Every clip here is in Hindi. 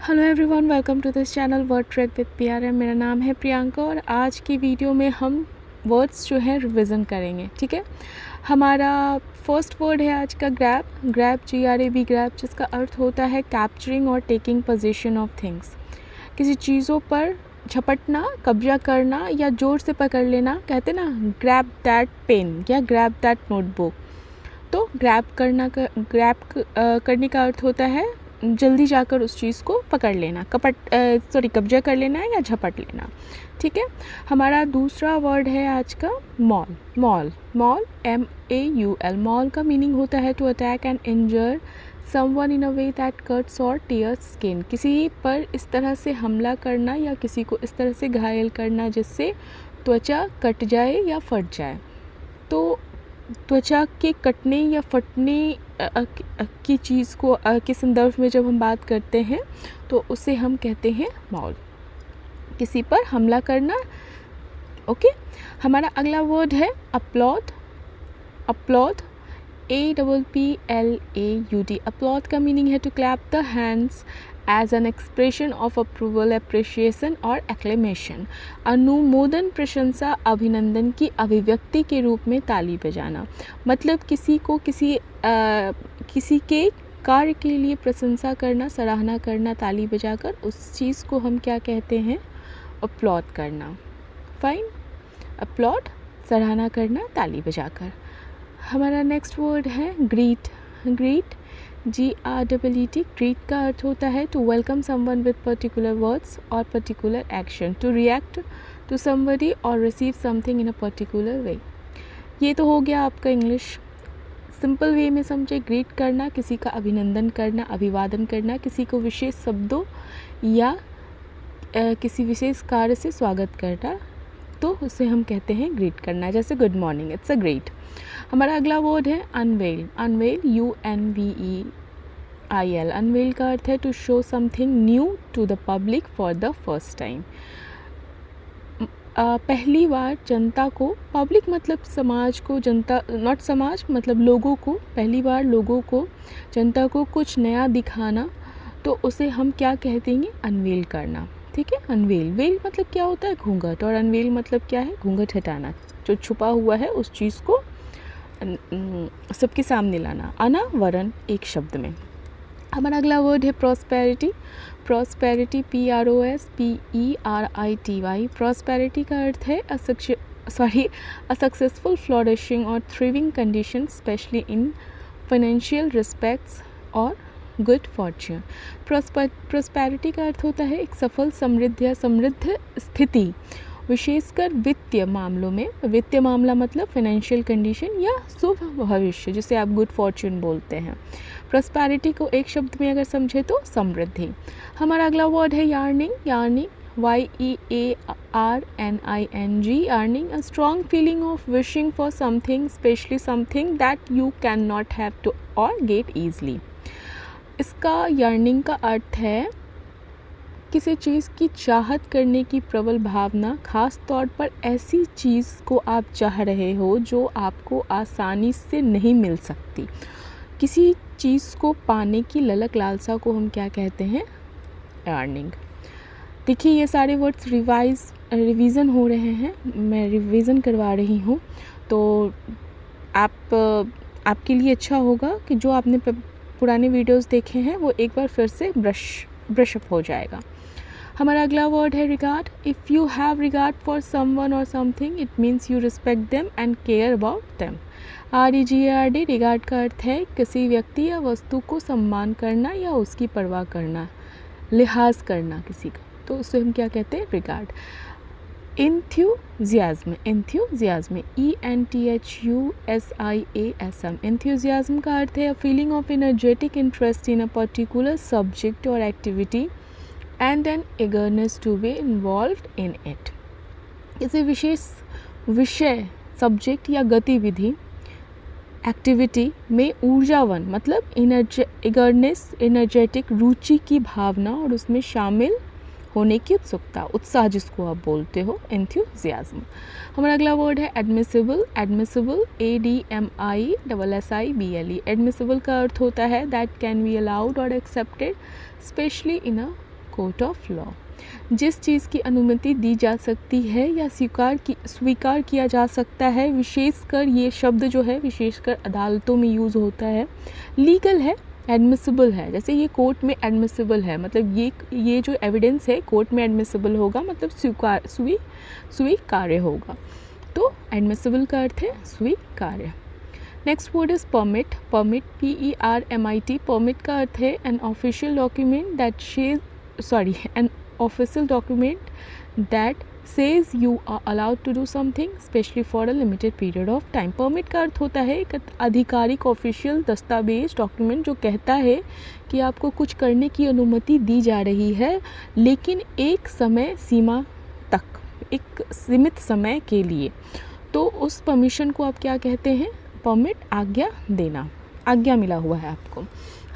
Hello everyone, welcome to this channel word track with Pyara. मेरा नाम है प्रियंका और आज की वीडियो में हम वर्ड्स जो है रिवीजन करेंगे। ठीक है, हमारा फर्स्ट वर्ड है आज का ग्रैब। ग्रैब GRAB, ग्रैब, जिसका अर्थ होता है कैप्चरिंग और टेकिंग पोजीशन ऑफ थिंग्स। किसी चीज़ों पर झपटना, कब्जा करना या ज़ोर से पकड़ लेना। कहते ना ग्रैब दैट पेन या ग्रैब दैट नोटबुक। तो ग्रैब करने का अर्थ होता है जल्दी जाकर उस चीज़ को पकड़ लेना, कब्जा कर लेना या झपट लेना। ठीक है, हमारा दूसरा वर्ड है आज का मॉल। Maul MAUL। मॉल का मीनिंग होता है to attack and injure someone in a way that cuts और टीयर्स स्किन। किसी पर इस तरह से हमला करना या किसी को इस तरह से घायल करना जिससे त्वचा कट जाए या फट जाए। तो त्वचा के कटने या फटने की चीज़ को के संदर्भ में जब हम बात करते हैं तो उसे हम कहते हैं मॉल, किसी पर हमला करना। ओके, हमारा अगला वर्ड है अपलॉड। Applaud APPLAUD। अपलॉड का मीनिंग है to clap the hands as an expression of approval, appreciation और एक्लेमेशन। अनुमोदन, प्रशंसा, अभिनंदन की अभिव्यक्ति के रूप में ताली बजाना। मतलब किसी के कार्य के लिए प्रशंसा करना, सराहना करना ताली बजाकर, उस चीज़ को हम क्या कहते हैं? अपलॉड करना। फाइन, अपलॉड, सराहना करना ताली बजाकर। हमारा नेक्स्ट वर्ड है ग्रीट। Greet GREET। ग्रीट का अर्थ होता है to welcome someone with particular words और particular action, to react to somebody और receive something in a particular way. ये तो हो गया आपका इंग्लिश। सिंपल वे में समझे, ग्रीट करना, किसी का अभिनंदन करना, अभिवादन करना, किसी को विशेष शब्दों या किसी विशेष कार्य से स्वागत करना, तो उसे हम कहते हैं ग्रीट करना। जैसे good morning, it's a greet. हमारा अगला वर्ड है अनवेल। Unwell UNVEIL। अनवेल का अर्थ है to show something new to the public for the first time. पहली बार जनता को, पब्लिक मतलब समाज को, जनता नॉट समाज मतलब लोगों को, पहली बार लोगों को, जनता को कुछ नया दिखाना, तो उसे हम क्या कहते हैं? अनवेल करना। ठीक है, अनवेल। वेल मतलब क्या होता है? घूंघट। और अनवेल मतलब क्या है? घूंघट हटाना, जो छुपा हुआ है उस चीज़ को सबके सामने लाना। अनावरण एक शब्द में। हमारा अगला वर्ड है प्रॉस्पेरिटी। Prosperity PROSPERITY। प्रॉस्पेरिटी का अर्थ है अ सक्सेसफुल फ्लोरिशिंग और thriving condition, especially in financial respects और गुड फॉर्च्यून। प्रॉस्पेरिटी का अर्थ होता है एक सफल, समृद्ध या समृद्ध स्थिति, विशेषकर वित्तीय मामलों में। वित्तीय मामला मतलब फाइनेंशियल कंडीशन या शुभ भविष्य, जिसे आप गुड फॉर्च्यून बोलते हैं। प्रॉस्पेरिटी को एक शब्द में अगर समझे तो समृद्धि। हमारा अगला वर्ड है yearning. Yearning YEARNING। Yearning a strong feeling of wishing for something, especially something that you can not have to और गेट ईजली। इसका यार्निंग का अर्थ है किसी चीज़ की चाहत करने की प्रबल भावना, खास तौर पर ऐसी चीज़ को आप चाह रहे हो जो आपको आसानी से नहीं मिल सकती। किसी चीज़ को पाने की ललक लालसा को हम क्या कहते हैं? अर्निंग। देखिए, ये सारे वर्ड्स रिवीज़न हो रहे हैं, मैं रिवीज़न करवा रही हूँ, तो आपके लिए अच्छा होगा कि जो आपने पुराने वीडियोस देखे हैं वो एक बार फिर से ब्रशअप हो जाएगा। हमारा अगला वर्ड है regard. If you have regard for someone और something, it means you respect them and care about them. REGARD। Regard का अर्थ है किसी व्यक्ति या वस्तु को सम्मान करना या उसकी परवाह करना, लिहाज करना किसी का, तो उसे हम क्या कहते हैं? Regard. Enthusiasm. Enthusiasm ENTHUSIASM। Enthusiasm का अर्थ है a feeling of energetic interest in a particular subject और activity and an eagerness to be involved in it. किसी विशेष विषय, सब्जेक्ट या गतिविधि, एक्टिविटी में ऊर्जावान मतलब eagerness, एनर्जेटिक, रुचि की भावना और उसमें शामिल होने की उत्सुकता, उत्साह जिसको आप बोलते हो, एंथ्यूजियाज्म। हमारा अगला वर्ड है एडमिसिबल। Admissible ADMISSIBLE। एडमिसिबल का अर्थ होता है दैट कैन बी अलाउड और accepted, specially in a court of law. जिस चीज़ की अनुमति दी जा सकती है या स्वीकार किया जा सकता है, विशेषकर ये शब्द जो है विशेषकर अदालतों में यूज़ होता है। लीगल है, एडमिसिबल है, जैसे ये कोर्ट में एडमिसिबल है, मतलब ये जो एविडेंस है कोर्ट में एडमिसिबल होगा, मतलब स्वीकार्य होगा। तो एडमिसिबल का अर्थ है स्वीकार्य। Next word is permit. Permit PERMIT। Permit का अर्थ है an official document that says you are allowed to do something especially for a limited period of time। Permit का अर्थ होता है एक आधिकारिक ऑफिशियल दस्तावेज डॉक्यूमेंट जो कहता है कि आपको कुछ करने की अनुमति दी जा रही है, लेकिन एक समय सीमा तक, एक सीमित समय के लिए। तो उस परमिशन को आप क्या कहते हैं? परमिट, आज्ञा देना, आज्ञा मिला हुआ है आपको।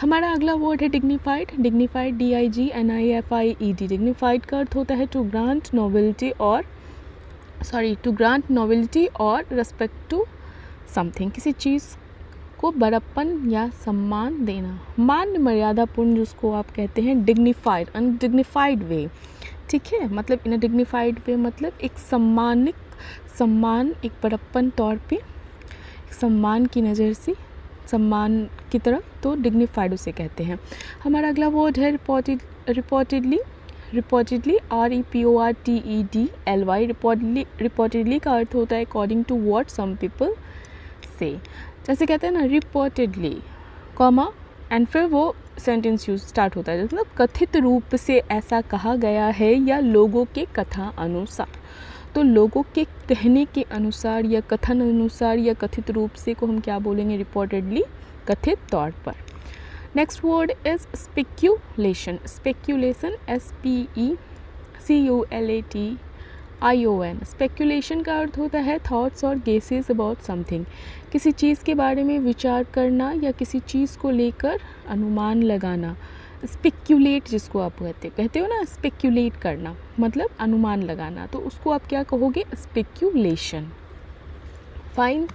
हमारा अगला वर्ड है डिग्निफाइड। Dignified DIGNIFIED। डिग्निफाइड का अर्थ होता है टू ग्रांट नोबिलिटी और रिस्पेक्ट टू समथिंग। किसी चीज़ को बड़प्पन या सम्मान देना, मान मर्यादापूर्ण, जिसको आप कहते हैं डिग्निफाइड, अनडिग्निफाइड वे। ठीक है, मतलब इन अ डिग्निफाइड वे मतलब एक सम्मान, एक बड़प्पन तौर पे, सम्मान की नज़र से, सम्मान की तरह, तो डिग्निफाइड उसे कहते हैं। हमारा अगला वर्ड है रिपोर्टेडली। REPORTEDLY। रिपोर्टेडली का अर्थ होता है according to what some people से। जैसे कहते हैं ना रिपोर्टेडली, कॉमा एंड फिर वो सेंटेंस यूज स्टार्ट होता है, मतलब कथित रूप से ऐसा कहा गया है या लोगों के कथा अनुसार। तो लोगों के कहने के अनुसार या कथन अनुसार या कथित रूप से को हम क्या बोलेंगे? रिपोर्टेडली, कथित तौर पर। Next word is speculation. Speculation SPECULATION। Speculation का अर्थ होता है थॉट्स और गेसेस अबाउट समथिंग। किसी चीज़ के बारे में विचार करना या किसी चीज़ को लेकर अनुमान लगाना। स्पेक्यूलेट जिसको आप कहते हो ना, स्पेक्यूलेट करना मतलब अनुमान लगाना, तो उसको आप क्या कहोगे? Speculation. Fine.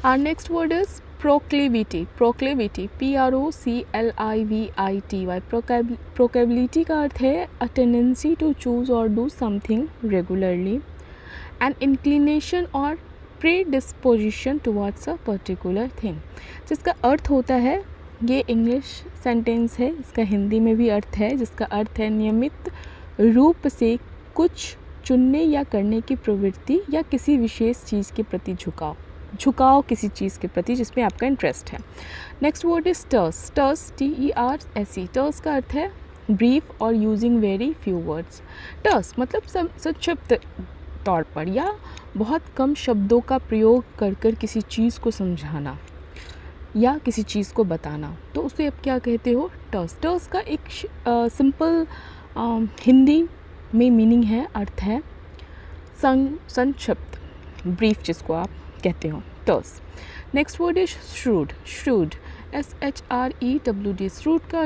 Our next word is proclivity. Proclivity PROCLIVITY। Proclivity का अर्थ है अ टेंडेंसी टू चूज और do something regularly, an inclination और predisposition towards a particular thing. जिसका अर्थ होता है, ये इंग्लिश सेंटेंस है, इसका हिंदी में भी अर्थ है, जिसका अर्थ है नियमित रूप से कुछ चुनने या करने की प्रवृत्ति या किसी विशेष चीज़ के प्रति झुकाव किसी चीज़ के प्रति जिसमें आपका इंटरेस्ट है। Next word is terse. TERSE। Terse का अर्थ है ब्रीफ और using very few words. Terse मतलब संक्षिप्त तौर पर या बहुत कम शब्दों का प्रयोग कर किसी चीज़ को समझाना या किसी चीज़ को बताना, तो उसे आप क्या कहते हो? टर्स। टर्स का एक सिंपल हिंदी में मीनिंग है, अर्थ है संक्षिप्त, ब्रीफ जिसको आप कहते हो, terse. Next word is shrewd. Shrewd SHREWD। Shrewd का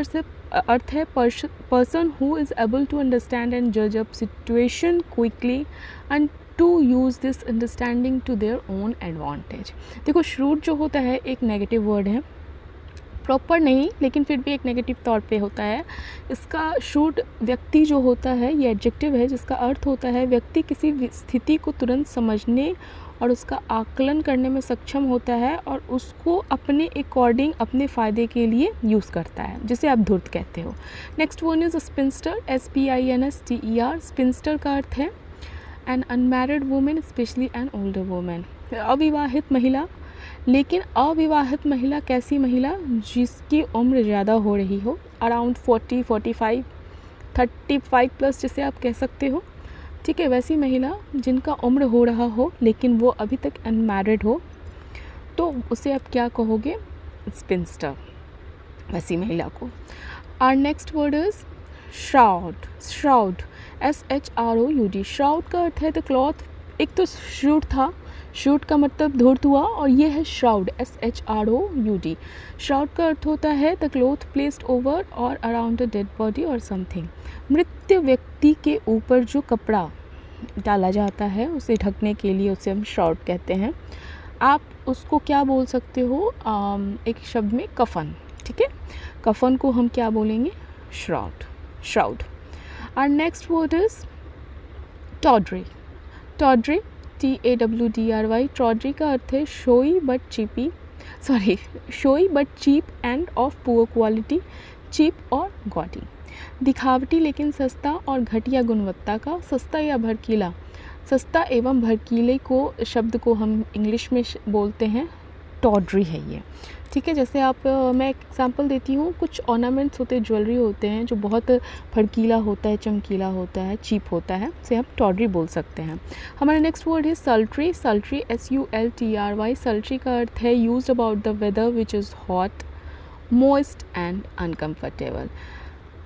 अर्थ है person who is able to understand and जज up situation quickly and to use this understanding to their own advantage. देखो श्रूड जो होता है एक नेगेटिव वर्ड है, प्रॉपर नहीं लेकिन फिर भी एक नेगेटिव तौर पे होता है। इसका श्रूड व्यक्ति जो होता है ये एडजेक्टिव है, जिसका अर्थ होता है व्यक्ति किसी स्थिति को तुरंत समझने और उसका आकलन करने में सक्षम होता है और उसको अपने अकॉर्डिंग अपने फ़ायदे के लिए यूज़ करता है, जिसे आप धूर्त कहते हो। Next one is spinster SPINSTER। Spinster का अर्थ है an unmarried women especially an older women. अविवाहित महिला, लेकिन अविवाहित महिला कैसी महिला? जिसकी उम्र ज़्यादा हो रही हो, अराउंड 40, 45, 35 प्लस जिसे आप कह सकते हो। ठीक है, वैसी महिला जिनका उम्र हो रहा हो लेकिन वो अभी तक अनमैरिड हो, तो उसे आप क्या कहोगे? स्पिंस्टर, वैसी महिला को। Our next word is shroud. Shroud SHROUD। Shroud का अर्थ है द क्लॉथ। एक तो शूट था, शूट का मतलब धूर्त हुआ, और ये है श्राउड SHROUD। श्राउड का अर्थ होता है द क्लॉथ प्लेस्ड ओवर और अराउंड अ डेड बॉडी और समथिंग। मृत व्यक्ति के ऊपर जो कपड़ा डाला जाता है उसे ढकने के लिए उसे हम श्राउड कहते हैं। आप उसको क्या बोल सकते हो? एक शब्द में कफन। ठीक है, कफन को हम क्या बोलेंगे? Shroud. Shroud. Our next word is tawdry. Tawdry, TAWDRY. Tawdry का अर्थ है showy but cheap and of poor quality, cheap और गॉडी। दिखावटी लेकिन सस्ता और घटिया गुणवत्ता का, सस्ता या भड़कीला। सस्ता एवं भड़कीले को शब्द को हम इंग्लिश में बोलते हैं टॉड्री है ये, ठीक है। जैसे आप मैं एक एग्जांपल देती हूँ, कुछ ऑर्नामेंट्स होते हैं, ज्वेलरी होते हैं जो बहुत भड़कीला होता है, चमकीला होता है, चीप होता है, उसे हम टॉड्री बोल सकते हैं। हमारा नेक्स्ट वर्ड है सल्ट्री। सल्ट्री SULTRY। सल्ट्री का अर्थ है used about the weather which is hot, moist and uncomfortable.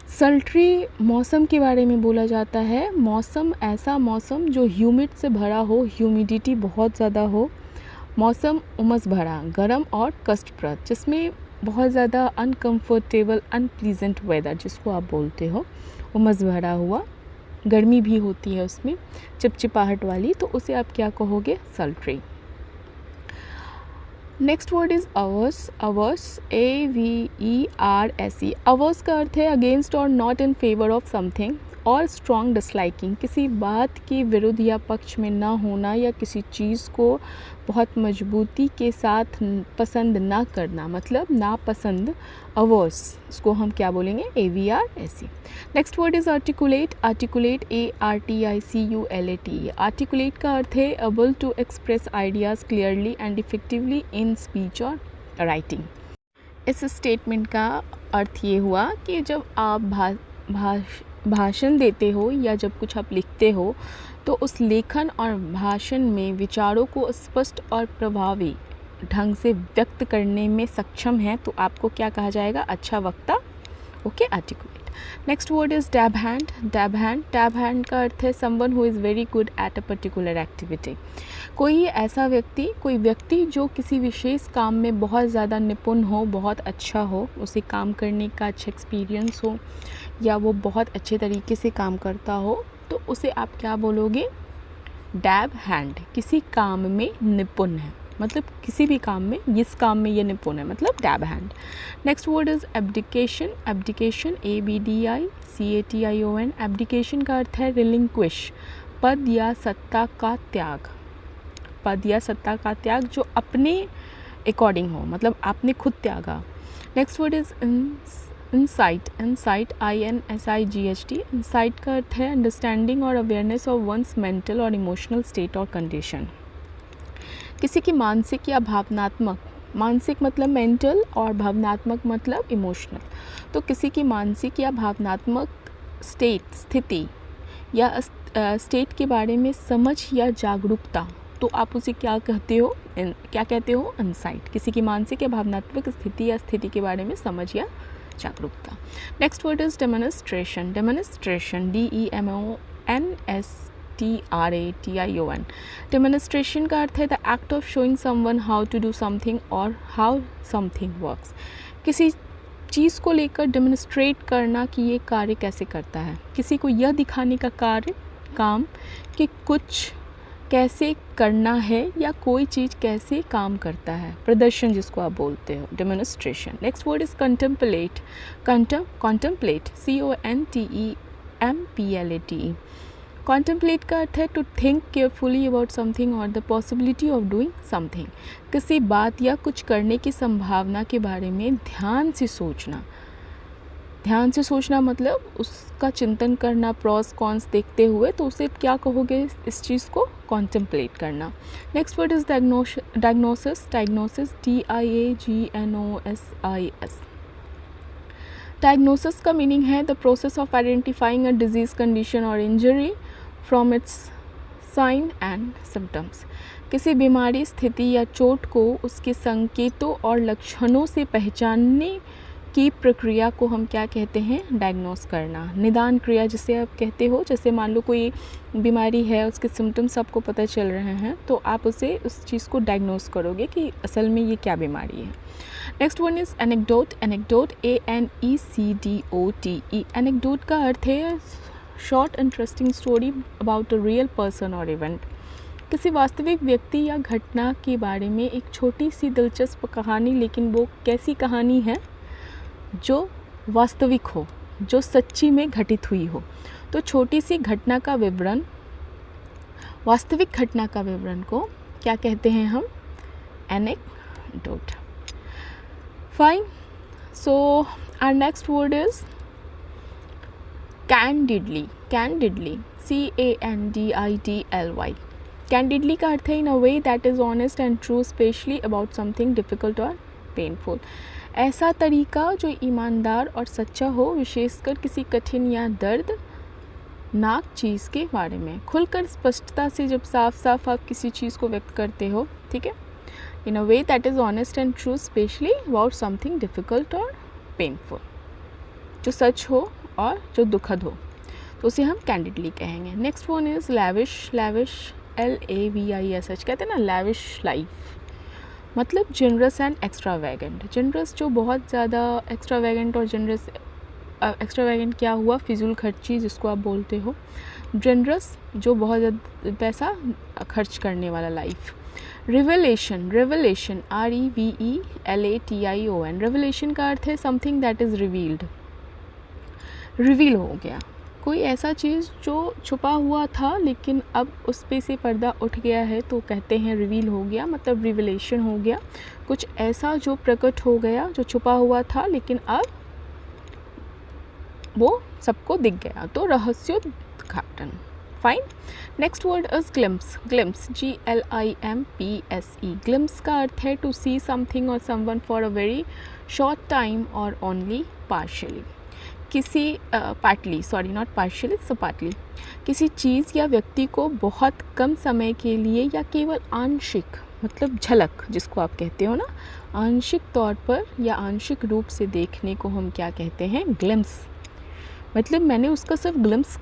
Sultry मौसम के बारे में बोला जाता है। मौसम, ऐसा मौसम जो ह्यूमिड से भरा हो, ह्यूमिडिटी बहुत ज़्यादा हो। मौसम उमस भरा, गर्म और कष्टप्रद, जिसमें बहुत ज़्यादा अनकम्फर्टेबल, अनप्लीजेंट वेदर जिसको आप बोलते हो, उमस भरा हुआ, गर्मी भी होती है उसमें, चिपचिपाहट वाली, तो उसे आप क्या कहोगे? Sultry. Next word is averse. Averse AVERSE। Averse का अर्थ है अगेंस्ट और not in favour of something और स्ट्रॉन्ग डिसलाइकिंग, किसी बात के विरुद्ध या पक्ष में ना होना या किसी चीज़ को बहुत मजबूती के साथ पसंद ना करना, मतलब नापसंद, अवर्स, इसको हम क्या बोलेंगे? AVERSE। Next word is articulate. Articulate ARTICULATE। Articulate का अर्थ है able to express ideas clearly and effectively in speech और राइटिंग। इस स्टेटमेंट का अर्थ ये हुआ कि जब आप भाषण देते हो या जब कुछ आप लिखते हो तो उस लेखन और भाषण में विचारों को स्पष्ट और प्रभावी ढंग से व्यक्त करने में सक्षम है, तो आपको क्या कहा जाएगा? अच्छा वक्ता। Okay, articulate. Next word is dab hand. Dab hand. Dab hand का अर्थ है someone who is very good at a particular activity. कोई ऐसा व्यक्ति, कोई व्यक्ति जो किसी विशेष काम में बहुत ज़्यादा निपुण हो, बहुत अच्छा हो, उसे काम करने का अच्छा एक्सपीरियंस हो या वो बहुत अच्छे तरीके से काम करता हो, तो उसे आप क्या बोलोगे? Dab hand. किसी काम में निपुण है, मतलब किसी भी काम में, इस काम में ये निपुण है, मतलब dab hand. Next word is abdication. Abdication ABDICATION। Abdication का अर्थ है रिलिंक्विश, पद या सत्ता का त्याग। पद या सत्ता का त्याग जो अपने अकॉर्डिंग हो, मतलब आपने खुद त्यागा। Next word is insight. Insight INSIGHT। Insight का अर्थ है अंडरस्टैंडिंग और अवेयरनेस ऑफ वंस मेंटल और इमोशनल स्टेट और कंडीशन। किसी की मानसिक या भावनात्मक, मानसिक मतलब मेंटल और भावनात्मक मतलब इमोशनल, तो किसी की मानसिक या भावनात्मक स्थिति या स्टेट के बारे में समझ या जागरूकता, तो आप उसे क्या कहते हो? इंसाइट। किसी की मानसिक या भावनात्मक स्थिति या स्थिति के बारे में समझ या जागरूकता। Next word is demonstration. Demonstration DEMONSTRATION। Demonstration का अर्थ है the act of showing someone how to do something और हाउ समथिंग वर्क्स। किसी चीज़ को लेकर डेमोन्स्ट्रेट करना कि ये कार्य कैसे करता है, किसी को यह दिखाने का काम कि कुछ कैसे करना है या कोई चीज़ कैसे काम करता है, प्रदर्शन जिसको आप बोलते हो, demonstration. Next word is contemplate. Contemplate CONTEMPLATE। Contemplate का अर्थ है to think carefully about something और the possibility of doing something. किसी बात या कुछ करने की संभावना के बारे में ध्यान से सोचना। ध्यान से सोचना मतलब उसका चिंतन करना, प्रॉस कॉन्स देखते हुए, तो उसे क्या कहोगे? इस चीज़ को कॉन्टेम्पलेट करना। Next word is diagnosis. Diagnosis DIAGNOSIS। Diagnosis का मीनिंग है the process of identifying a disease condition और injury from its sign and symptoms. किसी बीमारी, स्थिति या चोट को उसके संकेतों और लक्षणों से पहचानने की प्रक्रिया को हम क्या कहते हैं? डायग्नोस करना। निदान क्रिया जिसे आप कहते हो, जैसे मान लो कोई बीमारी है, उसके सिम्टम्स आपको पता चल रहे हैं, तो आप उस चीज़ को डायग्नोस करोगे कि असल में ये क्या बीमारी है। Next one is anecdote. Anecdote ANECDOTE। Anecdote का अर्थ है short interesting story about a real person और इवेंट। किसी वास्तविक व्यक्ति या घटना के बारे में एक छोटी सी दिलचस्प कहानी, लेकिन वो कैसी कहानी है? जो वास्तविक हो, जो सच्ची में घटित हुई हो। तो छोटी सी घटना का विवरण, वास्तविक घटना का विवरण को क्या कहते हैं हम? Anecdote. Fine. So our next word is candidly. Candidly, CANDIDLY. Candidly का अर्थ है in a way that is honest and true, especially about something difficult और पेनफुल. ऐसा तरीका जो ईमानदार और सच्चा हो, विशेषकर किसी कठिन या दर्दनाक चीज़ के बारे में. खुलकर स्पष्टता से जब साफ साफ आप किसी चीज़ को व्यक्त करते हो, ठीक है, in a way that is honest and true, especially about something difficult और पेनफुल, जो सच हो और जो दुखद हो, तो उसे हम कैंडिडली कहेंगे. Next one is lavish. Lavish, LAVISH, कहते हैं ना लैविश लाइफ, मतलब जनरस एंड एक्स्ट्रावैगेंट. जनरस जो बहुत ज़्यादा, एक्स्ट्रावैगेंट और जनरस. एक्स्ट्रावैगेंट क्या हुआ? फिजूल खर्ची जिसको आप बोलते हो. जनरस जो बहुत ज़्यादा पैसा खर्च करने वाला life. Revelation. Revelation, REVELATION. Revelation का अर्थ है something that is revealed. Reveal हो गया, कोई ऐसा चीज़ जो छुपा हुआ था लेकिन अब उस पे से पर्दा उठ गया है, तो कहते हैं रिवील हो गया, मतलब रिवेलेशन हो गया. कुछ ऐसा जो प्रकट हो गया, जो छुपा हुआ था लेकिन अब वो सबको दिख गया, तो रहस्योद्घाटन. Fine. Next word is glimpse. Glimpse, GLIMPSE. Glimpse का अर्थ है टू सी समथिंग और someone for a very short time और ओनली पार्शियली. किसी partly, sorry not partially, so partly. किसी चीज़ या व्यक्ति को बहुत कम समय के लिए या केवल आंशिक, मतलब झलक जिसको आप कहते हो ना, आंशिक तौर पर या आंशिक रूप से देखने को हम क्या कहते हैं? ग्लिम्स. मतलब मैंने उसका सिर्फ ग्लिम्स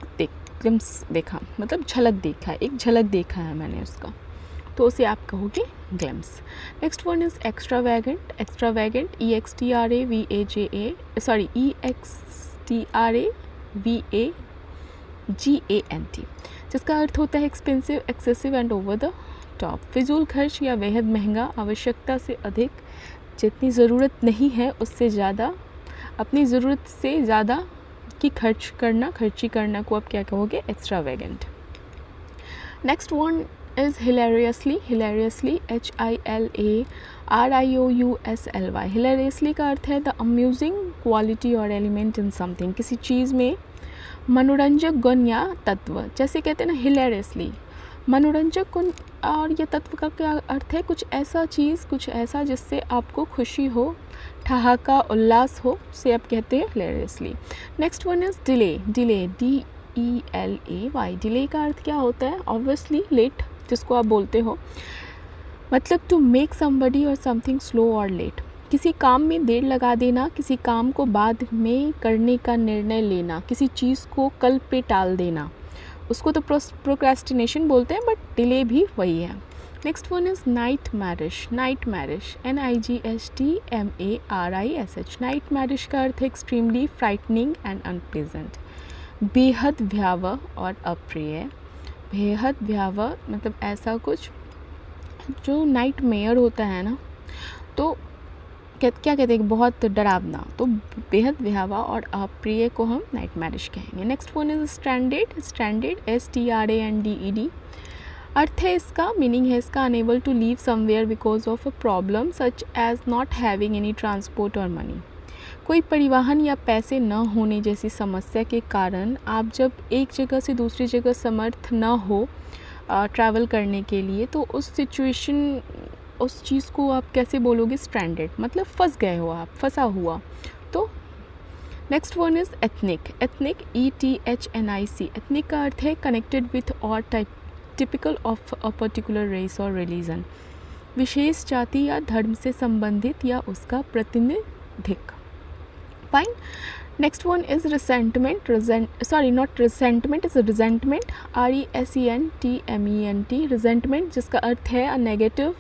देखा, मतलब झलक देखा है, एक झलक देखा है मैंने उसका, तो उसे आप कहोगे glimpse. Next one is extravagant. Extravagant, EXTRAVAGANT, जिसका अर्थ होता है expensive, excessive and over the top. फिजूल खर्च या बेहद महंगा, आवश्यकता से अधिक, जितनी ज़रूरत नहीं है उससे ज़्यादा, अपनी ज़रूरत से ज़्यादा की खर्ची करना को आप क्या कहोगे? Extravagant. Next one is hilariously. Hilariously, HILARIOUSLY. Hilariously का अर्थ है द अम्यूजिंग क्वालिटी और एलिमेंट इन समथिंग. किसी चीज़ में मनोरंजक गुण या तत्व, जैसे कहते हैं ना हिलेरियसली, मनोरंजक गुण और ये तत्व का क्या अर्थ है? कुछ ऐसा चीज़, कुछ ऐसा जिससे आपको खुशी हो, ठहाका, उल्लास हो, से आप कहते हैं hilariously. Next one is delay. Delay, DELAY. Delay का अर्थ क्या होता है? ऑब्वियसली लेट, जिसको आप बोलते हो, मतलब टू मेक समबडी और समथिंग स्लो और लेट. किसी काम में देर लगा देना, किसी काम को बाद में करने का निर्णय लेना, किसी चीज़ को कल पे टाल देना, उसको तो प्रोक्रेस्टिनेशन बोलते हैं, बट डिले भी वही है. Next one is night marriage. Night marriage, NIGHTMARISH. Night marriage का अर्थ है एक्सट्रीमली फ्राइटनिंग एंड अनप्लेजेंट, बेहद भयावह और अप्रिय. बेहद भयावह मतलब ऐसा कुछ जो नाइट मेयर होता है ना, तो क्या कहते हैं? बहुत डरावना, तो बेहद भयावह और अप्रिय को हम नाइट मैरिज कहेंगे. Next one is stranded. Stranded, STRANDED. अर्थ है इसका, मीनिंग है इसका, unable to leave somewhere because of a problem such as not having any transport और मनी. कोई परिवहन या पैसे न होने जैसी समस्या के कारण आप जब एक जगह से दूसरी जगह समर्थ न हो ट्रैवल करने के लिए, तो उस सिचुएशन, उस चीज़ को आप कैसे बोलोगे? स्ट्रैंडेड, मतलब फंस गए हो आप, फंसा हुआ. तो next one is ethnic. Ethnic, ETHNIC. Ethnic का अर्थ है कनेक्टेड विथ और typical of a particular race और रिलीजन. विशेष जाति या धर्म से संबंधित या उसका प्रतिनिधिक. Fine. Next one is resentment. Not resentment, is resentment, RESENTMENT. Resentment जिसका अर्थ है a negative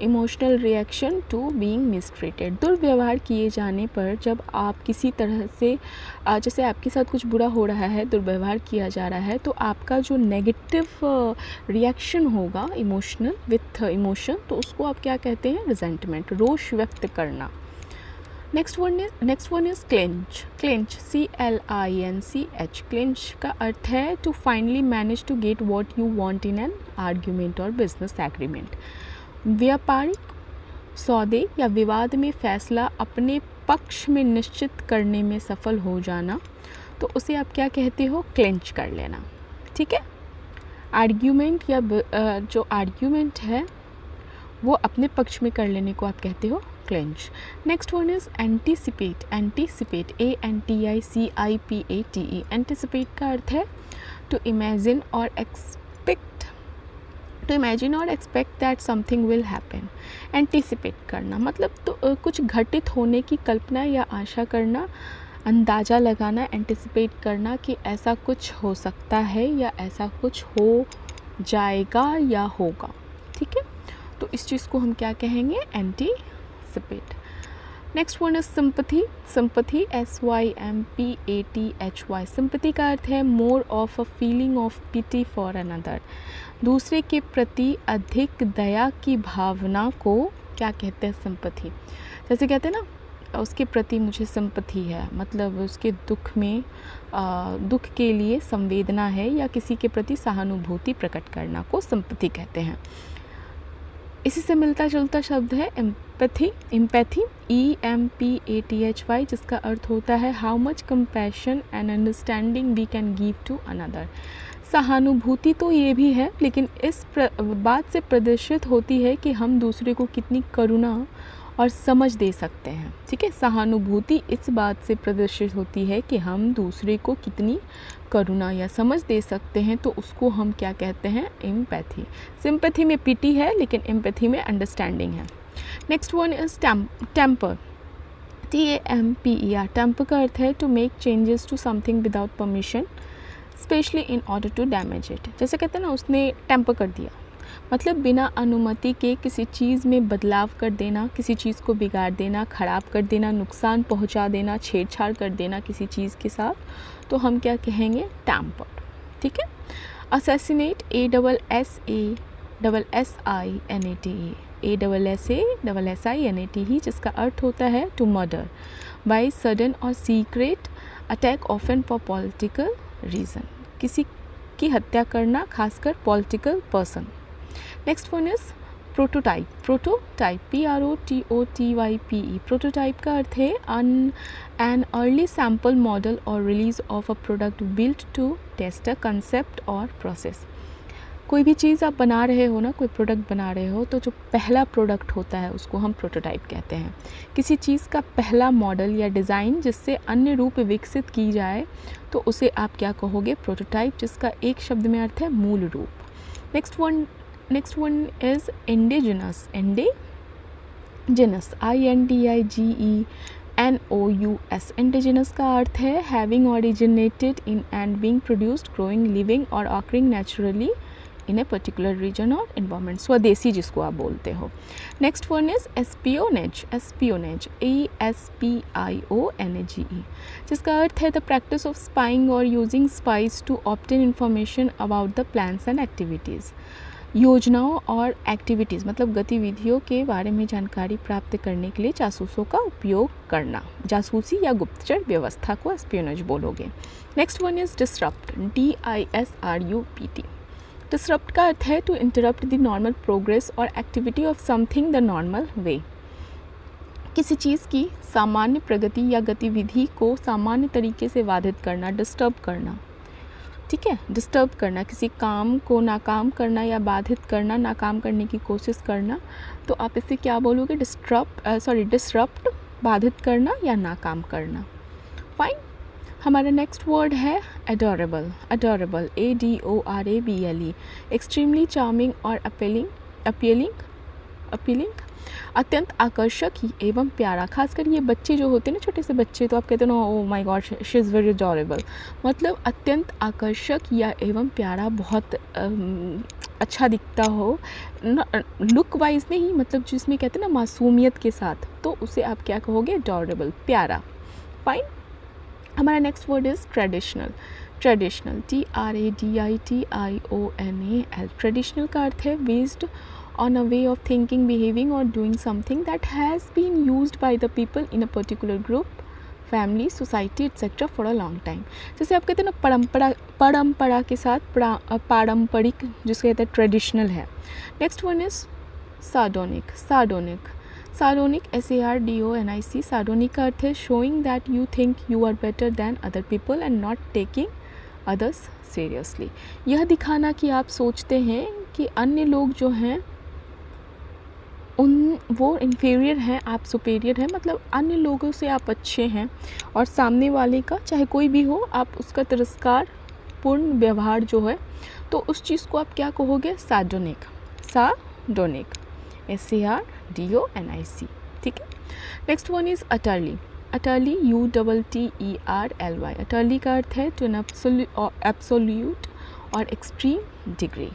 emotional reaction to being mistreated. दुर्व्यवहार किए जाने पर जब आप किसी तरह से, जैसे आपके साथ कुछ बुरा हो रहा है, दुर्व्यवहार किया जा रहा है, तो आपका जो नेगेटिव रिएक्शन होगा इमोशनल विथ इमोशन, तो उसको आप क्या कहते हैं? रिजेंटमेंट. रोष व्यक्त करना. Next one is clinch. Clinch CLINCH. Clinch का अर्थ है to finally manage to get what you want in an argument और बिजनेस एग्रीमेंट. व्यापारिक सौदे या विवाद में फैसला अपने पक्ष में निश्चित करने में सफल हो जाना, तो उसे आप क्या कहते हो? क्लेंच कर लेना. ठीक है. आर्ग्यूमेंट या जो आर्ग्यूमेंट है वो अपने पक्ष में कर लेने को आप कहते हो clench. Next one is anticipate. Anticipate ANTICIPATE. Anticipate का अर्थ है टू इमेजिन और expect that something will happen. Anticipate करना मतलब तो कुछ घटित होने की कल्पना या आशा करना, अंदाज़ा लगाना, एंटीसिपेट करना कि ऐसा कुछ हो सकता है या ऐसा कुछ हो जाएगा या होगा. ठीक है. तो इस चीज़ को हम क्या कहेंगे? Anticipate. Next one is sympathy. Sympathy SYMPATHY. Sympathy का अर्थ है more of a feeling of pity for another. दूसरे के प्रति अधिक दया की भावना को क्या कहते हैं? सिंपैथी. जैसे कहते हैं ना, उसके प्रति मुझे सिंपैथी है, मतलब उसके दुख में दुख के लिए संवेदना है या किसी के प्रति सहानुभूति प्रकट करना को सिंपैथी कहते हैं. इसी से मिलता जुलता शब्द है एम्पैथी. एम्पैथी EMPATHY, जिसका अर्थ होता है how much compassion and understanding we can give to another. सहानुभूति तो ये भी है, लेकिन इस बात से प्रदर्शित होती है कि हम दूसरे को कितनी करुणा और समझ दे सकते हैं. ठीक है. सहानुभूति इस बात से प्रदर्शित होती है कि हम दूसरे को कितनी करुणा या समझ दे सकते हैं, तो उसको हम क्या कहते हैं? एम्पैथी. सिंपैथी में पिटी है, लेकिन एम्पैथी में अंडरस्टैंडिंग है. Next one is tamper. TAMPER. Tamper का अर्थ है to make changes to something without permission specially in order to damage it. जैसे कहते हैं ना, उसने टेम्पर कर दिया, मतलब बिना अनुमति के किसी चीज़ में बदलाव कर देना, किसी चीज़ को बिगाड़ देना, ख़राब कर देना, नुकसान पहुंचा देना, छेड़छाड़ कर देना किसी चीज़ के साथ, तो हम क्या कहेंगे? टैम्पर. ठीक है. असैसिनेट ASSINATE, जिसका अर्थ होता है टू मर्डर बाय सडन और secret attack often for political reason. किसी की हत्या करना, खासकर political person. Next one is prototype. Prototype PROTOTYPE. Prototype का अर्थ है एन अर्ली सैम्पल मॉडल और release of a product built to test a concept और प्रोसेस. कोई भी चीज़ आप बना रहे हो ना, कोई प्रोडक्ट बना रहे हो, तो जो पहला प्रोडक्ट होता है उसको हम प्रोटोटाइप कहते हैं. किसी चीज़ का पहला मॉडल या डिज़ाइन जिससे अन्य रूप विकसित की जाए, तो उसे आप क्या कहोगे? प्रोटोटाइप, जिसका एक शब्द में अर्थ है मूल रूप. Next one is indigenous. Indigenous INDIGENOUS. Indigenous का अर्थ है having originated in and being produced, growing, living और occurring naturally in a particular region और इन्वायरमेंट. स्वदेशी जिसको आप बोलते हो. Next one is espionage. ESPIONAGE, जिसका अर्थ है द प्रैक्टिस ऑफ स्पाइंग और using spies to obtain information about the plans and activities. योजनाओं और एक्टिविटीज़ मतलब गतिविधियों के बारे में जानकारी प्राप्त करने के लिए जासूसों का उपयोग करना. जासूसी या गुप्तचर व्यवस्था को एस्पियोनेज बोलोगे. Next one is disrupt. DISRUPT. Disrupt का अर्थ है to interrupt the normal progress और activity of something the normal way. किसी चीज़ की सामान्य प्रगति या गतिविधि को सामान्य तरीके से बाधित करना, डिस्टर्ब करना. ठीक है. डिस्टर्ब करना, किसी काम को नाकाम करना या बाधित करना, नाकाम करने की कोशिश करना, तो आप इसे क्या बोलोगे? डिसरप्ट, बाधित करना या नाकाम करना. फाइन. हमारा नेक्स्ट वर्ड है adorable. Adorable ADORABLE. Extremely charming और अपीलिंग, अत्यंत आकर्षक एवं प्यारा. खासकर ये बच्चे जो होते हैं ना, छोटे से बच्चे, तो आप कहते हो ना, oh my God she is very adorable. मतलब अत्यंत आकर्षक या एवं प्यारा, बहुत अच्छा दिखता हो, लुक वाइज नहीं, मतलब जिसमें कहते हैं ना मासूमियत के साथ, तो उसे आप क्या कहोगे? अडोरेबल, प्यारा. फाइन. हमारा next word is traditional. Traditional TRADITIONAL. Traditional का अर्थ है based on a way of thinking, behaving or doing something that has been used by the people in a particular group, family, society etc. for a long time. जैसे आप कहते हैं ना परंपरा के साथ पारंपरिक, जिसको कहते हैं ट्रेडिशनल है. Next one is sardonic. Sardonic SARDONIC. Sardonic का अर्थ है showing that you think you are better than other people and not taking others seriously. यह दिखाना कि आप सोचते हैं कि अन्य लोग जो हैं वो इन्फीरियर हैं, आप सुपेरियर हैं, मतलब अन्य लोगों से आप अच्छे हैं और सामने वाले का चाहे कोई भी हो आप उसका तिरस्कार पूर्ण व्यवहार जो है तो उस चीज़ को आप क्या कहोगे? सार्डोनिक. SARDONIC. ठीक है. Next one is utterly. UTTERLY. Utterly का अर्थ है टू एन एब्सोल्यूट और एक्सट्रीम डिग्री,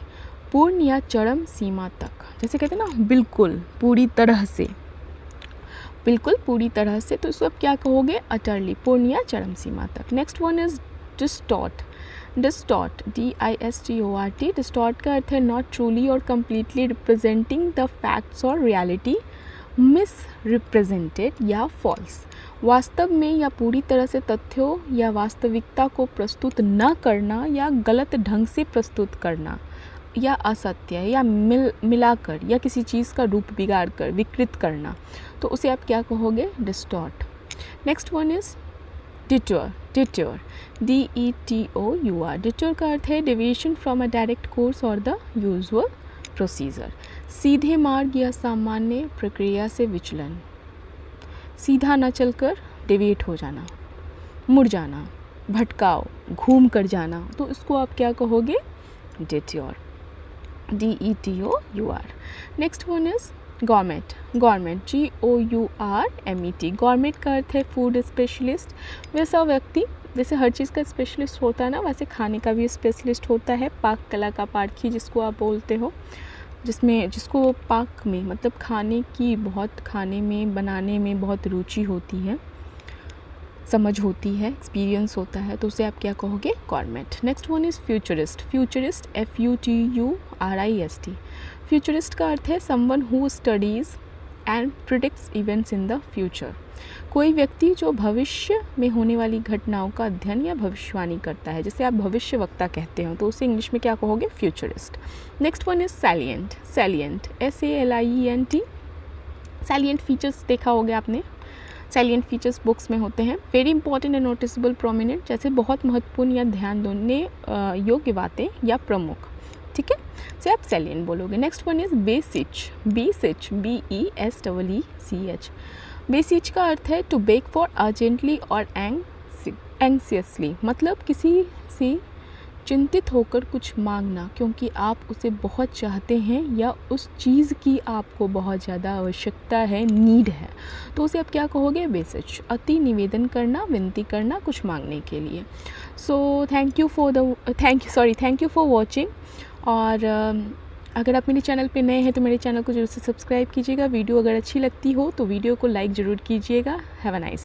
पूर्ण या चरम सीमा तक. जैसे कहते हैं ना बिल्कुल पूरी तरह से, तो इसको आप क्या कहोगे? अटरली, पूर्ण या चरम सीमा तक. Next one is distort. DISTORT. Distort का अर्थ है नॉट ट्रूली और कम्प्लीटली रिप्रेजेंटिंग द फैक्ट्स और रियलिटी, मिस रिप्रेजेंटेड या फॉल्स. वास्तव में या पूरी तरह से तथ्यों या वास्तविकता को प्रस्तुत न करना या गलत ढंग से प्रस्तुत करना या असत्य या मिलाकर या किसी चीज़ का रूप बिगाड़ कर विकृत करना, तो उसे आप क्या कहोगे? Distort. Next one is detour. DETOUR. Detour का अर्थ है deviation from a direct course और द यूजुअल प्रोसीजर. सीधे मार्ग या सामान्य प्रक्रिया से विचलन, सीधा न चलकर डेविएट हो जाना, मुड़ जाना, भटकाव, घूम कर जाना, तो इसको आप क्या कहोगे? Detour. DETOUR. Next one is government. GOURMET. Government का अर्थ है फूड स्पेशलिस्ट. वैसा व्यक्ति, जैसे हर चीज़ का स्पेशलिस्ट होता है ना, वैसे खाने का भी स्पेशलिस्ट होता है. पाक कला का पारखी जिसको आप बोलते हो, जिसको पाक में मतलब खाने में बनाने में बहुत रुचि होती है, समझ होती है, एक्सपीरियंस होता है, तो उसे आप क्या कहोगे? Government. Next one is futurist. FUTURIST. Futurist का अर्थ है someone who studies and predicts events in the future. कोई व्यक्ति जो भविष्य में होने वाली घटनाओं का अध्ययन या भविष्यवाणी करता है, जैसे आप भविष्य वक्ता कहते हो, तो उसे इंग्लिश में क्या कहोगे? Futurist. Next one is salient. SALIENT. Salient features देखा होगा आपने. सैलिएंट फीचर्स बुक्स में होते हैं. Very important and noticeable prominent, जैसे बहुत महत्वपूर्ण या ध्यान देने योग्य बातें या प्रमुख. ठीक है, से आप सैलिएंट बोलोगे. Next one is beseech. BESEECH. Beseech का अर्थ है टू बेग फॉर अर्जेंटली और एंग्सियसली, मतलब किसी से चिंतित होकर कुछ मांगना क्योंकि आप उसे बहुत चाहते हैं या उस चीज़ की आपको बहुत ज़्यादा आवश्यकता है, नीड है, तो उसे आप क्या कहोगे? बेसिच. अति निवेदन करना, विनती करना कुछ मांगने के लिए. So thank you for watching. और अगर आप मेरे चैनल पे नए हैं तो मेरे चैनल को जरूर से सब्सक्राइब कीजिएगा. वीडियो अगर अच्छी लगती हो तो वीडियो को लाइक ज़रूर कीजिएगा. Have a nice